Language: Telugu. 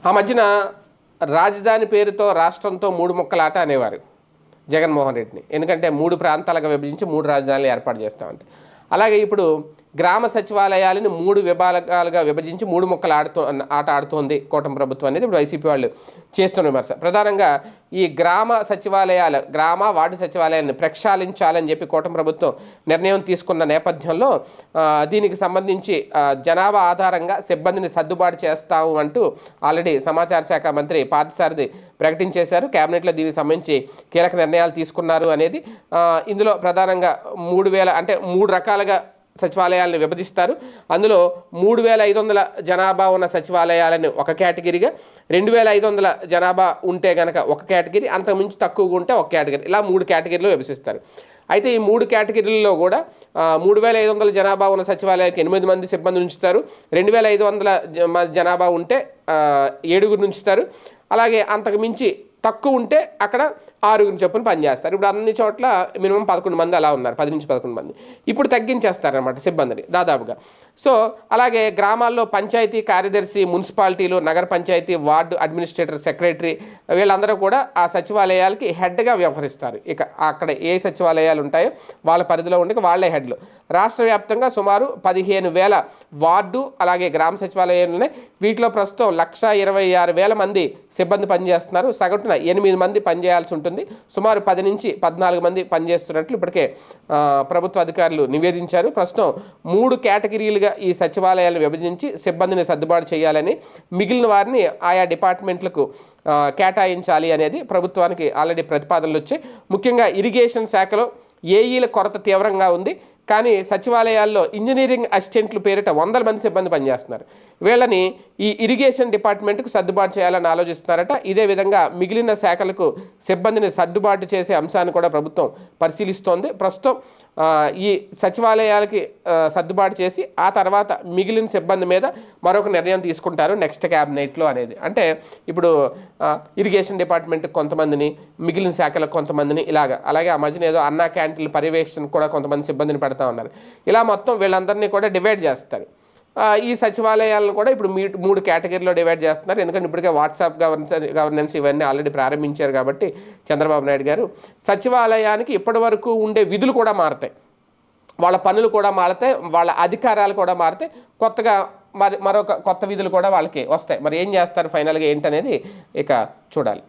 ఆ మధ్యన రాజధాని పేరుతో రాష్ట్రంతో మూడు ముక్కలాట అనేవారు జగన్మోహన్ రెడ్డిని. ఎందుకంటే 3 ప్రాంతాలుగా విభజించి 3 రాజధానులు ఏర్పాటు చేస్తామంటే. అలాగే ఇప్పుడు గ్రామ సచివాలయాలను 3 విభాగాలుగా విభజించి 3 ముక్కలు ఆట ఆడుతోంది కూటమి ప్రభుత్వం అనేది ఇప్పుడు వైసీపీ వాళ్ళు చేస్తున్న విమర్శ. ప్రధానంగా ఈ గ్రామ వార్డు సచివాలయాన్ని ప్రక్షాళించాలని చెప్పి కూటమి ప్రభుత్వం నిర్ణయం తీసుకున్న నేపథ్యంలో దీనికి సంబంధించి జనాభా ఆధారంగా సిబ్బందిని సర్దుబాటు చేస్తాము అంటూ ఆల్రెడీ సమాచార శాఖ మంత్రి పార్థసారథి ప్రకటించేశారు. కేబినెట్లో దీనికి సంబంధించి కీలక నిర్ణయాలు తీసుకున్నారు అనేది. ఇందులో ప్రధానంగా 3000 అంటే 3 రకాలుగా సచివాలయాలను విభజిస్తారు. అందులో 3500 జనాభా ఉన్న సచివాలయాలను ఒక కేటగిరీగా, 2500 జనాభా ఉంటే కనుక ఒక కేటగిరీ, అంతకుమించి తక్కువగా ఉంటే ఒక కేటగిరీ, ఇలా 3 కేటగిరీలో విభజిస్తారు. అయితే ఈ 3 కేటగిరీల్లో కూడా 3500 జనాభా ఉన్న సచివాలయానికి 8 మంది సిబ్బంది ఉంచుతారు. 2500 జనాభా ఉంటే 7 ఉంచుతారు. అలాగే అంతకు మించి తక్కువ ఉంటే అక్కడ 6 చొప్పున పనిచేస్తారు. ఇప్పుడు అన్ని చోట్ల మినిమం 11 మంది అలా ఉన్నారు, 10 నుంచి 11 మంది. ఇప్పుడు తగ్గించేస్తారనమాట సిబ్బందిని దాదాపుగా. సో అలాగే గ్రామాల్లో పంచాయతీ కార్యదర్శి, మున్సిపాలిటీలు, నగర పంచాయతీ, వార్డు అడ్మినిస్ట్రేటర్, సెక్రటరీ వీళ్ళందరూ కూడా ఆ సచివాలయాలకి హెడ్గా వ్యవహరిస్తారు. ఇక అక్కడ ఏ సచివాలయాలు ఉంటాయో వాళ్ళ పరిధిలో ఉండి వాళ్ళే హెడ్లు. రాష్ట్ర వ్యాప్తంగా సుమారు 15,000 వార్డు అలాగే గ్రామ సచివాలయాలు ఉన్నాయి. వీటిలో ప్రస్తుతం 126,000 మంది సిబ్బంది పనిచేస్తున్నారు. సగటున 8 మంది పనిచేయాల్సి ఉంటుంది. సుమారు 10 నుంచి 14 మంది పనిచేస్తున్నట్లు ఇప్పటికే ప్రభుత్వ అధికారులు నివేదించారు. ప్రస్తుతం 3 కేటగిరీలుగా ఈ సచివాలయాలను విభజించి సిబ్బందిని సర్దుబాటు చేయాలని, మిగిలిన వారిని ఆయా డిపార్ట్మెంట్లకు కేటాయించాలి అనేది ప్రభుత్వానికి ఆల్రెడీ ప్రతిపాదనలు వచ్చాయి. ముఖ్యంగా ఇరిగేషన్ శాఖలో ఏఈల కొరత తీవ్రంగా ఉంది. కానీ సచివాలయాల్లో ఇంజనీరింగ్ అసిస్టెంట్లు పేరిట 100 మంది సిబ్బంది పనిచేస్తున్నారు. వీళ్ళని ఈ ఇరిగేషన్ డిపార్ట్మెంట్కు సర్దుబాటు చేయాలని ఆలోచిస్తున్నారట. ఇదే విధంగా మిగిలిన శాఖలకు సిబ్బందిని సర్దుబాటు చేసే అంశాన్ని కూడా ప్రభుత్వం పరిశీలిస్తోంది. ప్రస్తుతం ఈ సచివాలయాలకి సర్దుబాటు చేసి ఆ తర్వాత మిగిలిన సిబ్బంది మీద మరొక నిర్ణయం తీసుకుంటారు నెక్స్ట్ క్యాబినెట్లో అనేది. అంటే ఇప్పుడు ఇరిగేషన్ డిపార్ట్మెంట్ కొంతమందిని, మిగిలిన శాఖలకు కొంతమందిని ఇలాగా. అలాగే ఆ మధ్యన ఏదో అన్నా క్యాంటీన్ల పర్యవేక్షణ కూడా కొంతమంది సిబ్బందిని పెడతా ఉన్నారు. ఇలా మొత్తం వీళ్ళందరినీ కూడా డివైడ్ చేస్తారు. ఈ సచివాలయాలను కూడా ఇప్పుడు 3 కేటగిరీలో డివైడ్ చేస్తున్నారు. ఎందుకంటే ఇప్పటికే వాట్సాప్ గవర్నెన్స్ ఇవన్నీ ఆల్రెడీ ప్రారంభించారు కాబట్టి చంద్రబాబు నాయుడు గారు. సచివాలయానికి ఇప్పటి వరకు ఉండే విధులు కూడా మారుతాయి, వాళ్ళ పనులు కూడా మారుతాయి, వాళ్ళ అధికారాలు కూడా మారుతాయి. కొత్తగా మరొక కొత్త విధులు కూడా వాళ్ళకి వస్తాయి. మరి ఏం చేస్తారు ఫైనల్గా ఏంటనేది ఇక చూడాలి.